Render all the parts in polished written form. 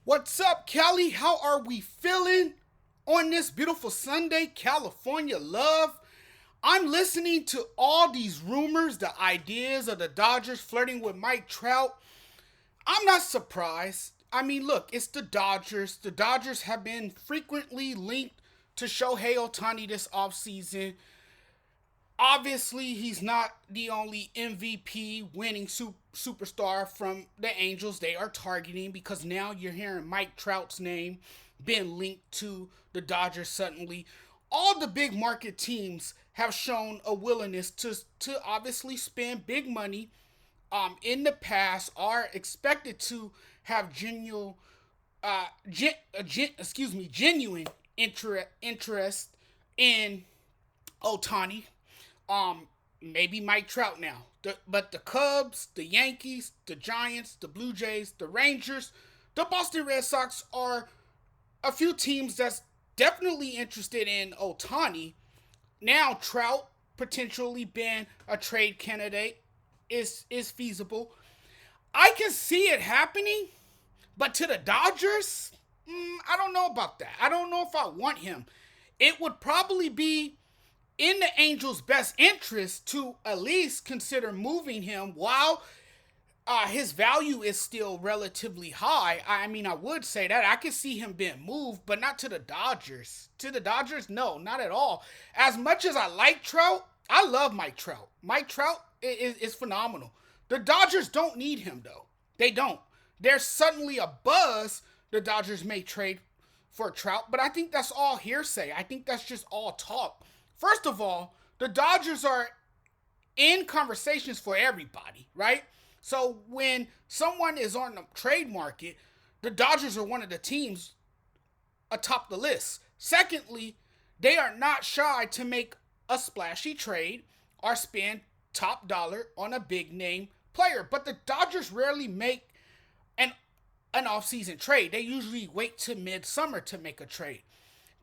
What's up, Cali? How are we feeling on this beautiful Sunday, California love? I'm listening to all these rumors, the ideas of the Dodgers flirting with Mike Trout. I'm not surprised. I mean, look, it's the Dodgers. The Dodgers have been frequently linked to Shohei Ohtani this offseason. Obviously, he's not the only MVP winning superstar from the Angels they are targeting, because now you're hearing Mike Trout's name being linked to the Dodgers suddenly. All the big market teams have shown a willingness to obviously spend big money in the past, are expected to have genuine interest in Otani. Maybe Mike Trout now. But the Cubs, the Yankees, the Giants, the Blue Jays, the Rangers, the Boston Red Sox are a few teams that's definitely interested in Otani. Now Trout potentially being a trade candidate is feasible. I can see it happening, but to the Dodgers, I don't know about that. I don't know if I want him. It would probably be in the Angels' best interest to at least consider moving him while his value is still relatively high. I mean, I would say that. I could see him being moved, but not to the Dodgers. To the Dodgers, no, not at all. As much as I like Trout, I love Mike Trout. Mike Trout is phenomenal. The Dodgers don't need him, though. They don't. There's suddenly a buzz the Dodgers may trade for Trout, but I think that's all hearsay. I think that's just all talk. First of all, the Dodgers are in conversations for everybody, right? So when someone is on the trade market, the Dodgers are one of the teams atop the list. Secondly, they are not shy to make a splashy trade or spend top dollar on a big name player. But the Dodgers rarely make an offseason trade. They usually wait to midsummer to make a trade.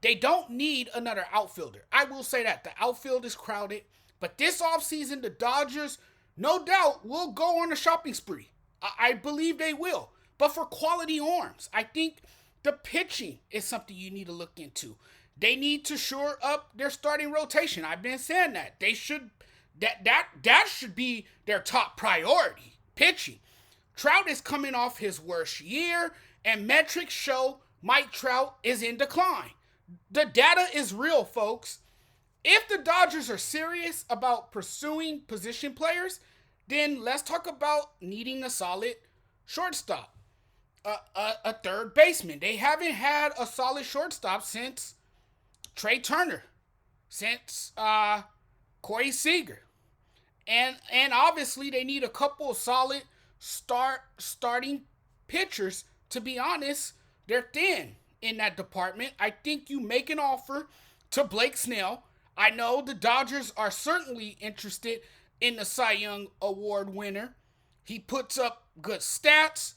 They don't need another outfielder. I will say that. The outfield is crowded. But this offseason, the Dodgers, no doubt, will go on a shopping spree. I believe they will. But for quality arms, I think the pitching is something you need to look into. They need to shore up their starting rotation. I've been saying that. They should that should be their top priority. Pitching. Trout is coming off his worst year, and metrics show Mike Trout is in decline. The data is real, folks. If the Dodgers are serious about pursuing position players, then let's talk about needing a solid shortstop, a third baseman. They haven't had a solid shortstop since Trey Turner, since Corey Seager. And obviously they need a couple of solid starting pitchers. To be honest, they're thin in that department. I think you make an offer to Blake Snell. I know the Dodgers are certainly interested in the Cy Young Award winner. He puts up good stats.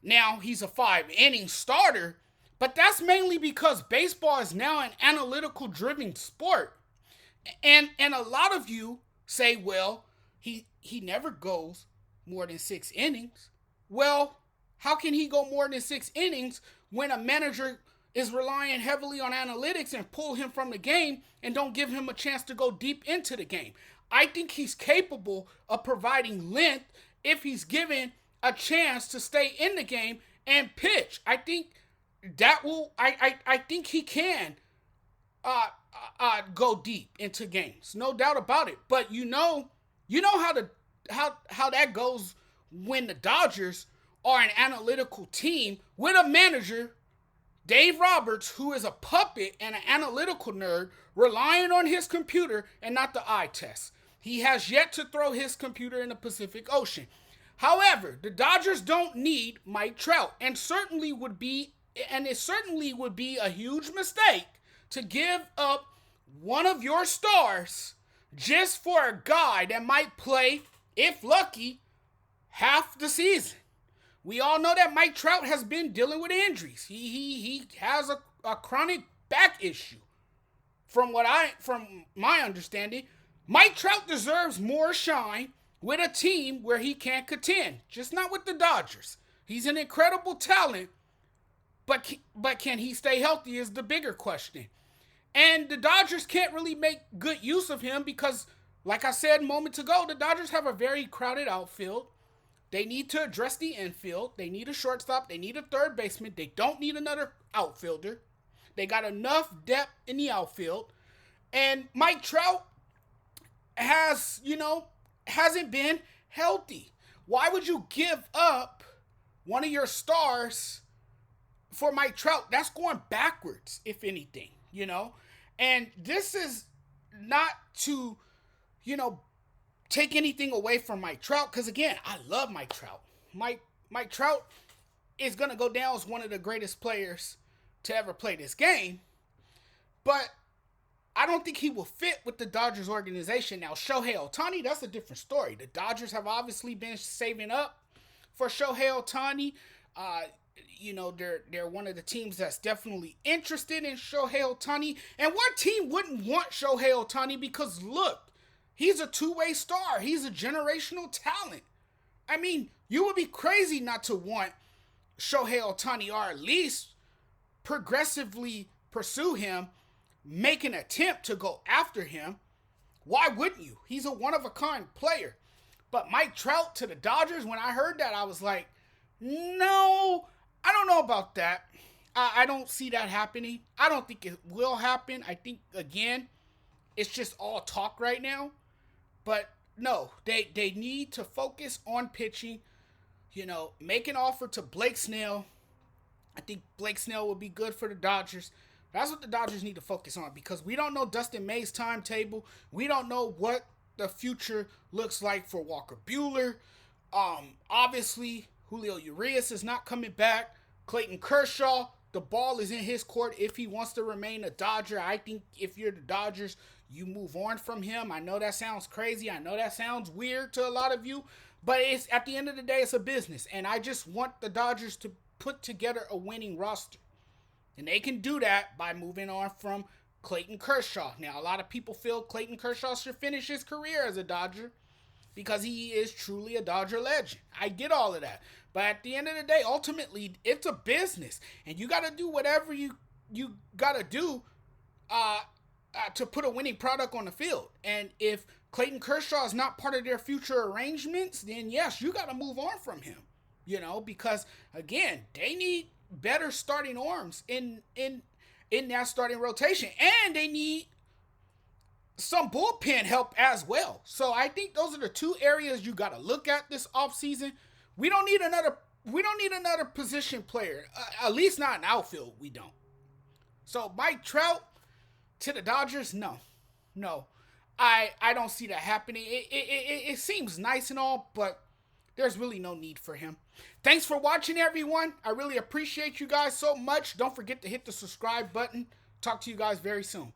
Now he's a 5-inning starter, but that's mainly because baseball is now an analytical driven sport. And a lot of you say, well, he never goes more than 6 innings. Well, how can he go more than 6 innings when a manager is relying heavily on analytics and pull him from the game and don't give him a chance to go deep into the game? I think he's capable of providing length if he's given a chance to stay in the game and pitch. I think that will. I think he can go deep into games, no doubt about it. But you know how that goes when the Dodgers are an analytical team with a manager, Dave Roberts, who is a puppet and an analytical nerd, relying on his computer and not the eye test. He has yet to throw his computer in the Pacific Ocean. However, the Dodgers don't need Mike Trout, and it certainly would be a huge mistake to give up one of your stars just for a guy that might play, if lucky, half the season. We all know that Mike Trout has been dealing with injuries. He has a chronic back issue. From my understanding, Mike Trout deserves more shine with a team where he can't contend, just not with the Dodgers. He's an incredible talent, but can he stay healthy is the bigger question. And the Dodgers can't really make good use of him because, like I said moments ago, the Dodgers have a very crowded outfield. They need to address the infield. They need a shortstop. They need a third baseman. They don't need another outfielder. They got enough depth in the outfield. And Mike Trout hasn't been healthy. Why would you give up one of your stars for Mike Trout? That's going backwards, if anything. And this is not to, take anything away from Mike Trout, because again, I love Mike Trout. Mike Trout is gonna go down as one of the greatest players to ever play this game, but I don't think he will fit with the Dodgers organization. Now, Shohei Ohtani, that's a different story. The Dodgers have obviously been saving up for Shohei Ohtani. They're one of the teams that's definitely interested in Shohei Ohtani. And what team wouldn't want Shohei Ohtani? Because look, he's a two-way star. He's a generational talent. I mean, you would be crazy not to want Shohei Ohtani, or at least progressively pursue him, make an attempt to go after him. Why wouldn't you? He's a one-of-a-kind player. But Mike Trout to the Dodgers, when I heard that, I was like, no, I don't know about that. I don't see that happening. I don't think it will happen. I think, again, it's just all talk right now. But no, they need to focus on pitching. Make an offer to Blake Snell. I think Blake Snell will be good for the Dodgers. That's what the Dodgers need to focus on, because we don't know Dustin May's timetable. We don't know what the future looks like for Walker Buehler. Obviously, Julio Urias is not coming back. Clayton Kershaw, the ball is in his court if he wants to remain a Dodger. I think if you're the Dodgers, you move on from him. I know that sounds crazy. I know that sounds weird to a lot of you, but it's at the end of the day, it's a business, and I just want the Dodgers to put together a winning roster. And they can do that by moving on from Clayton Kershaw. Now, a lot of people feel Clayton Kershaw should finish his career as a Dodger because he is truly a Dodger legend. I get all of that. But at the end of the day, ultimately, it's a business. And you got to do whatever you got to do to put a winning product on the field. And if Clayton Kershaw is not part of their future arrangements, then yes, you got to move on from him. Because, again, they need better starting arms in that starting rotation, and they need some bullpen help as well. So I think those are the two areas you got to look at this offseason. We don't need another position player, at least not an outfield. We don't. So Mike Trout to the Dodgers, no, I don't see that happening. It seems nice and all, but there's really no need for him. Thanks for watching, everyone. I really appreciate you guys so much. Don't forget to hit the subscribe button. Talk to you guys very soon.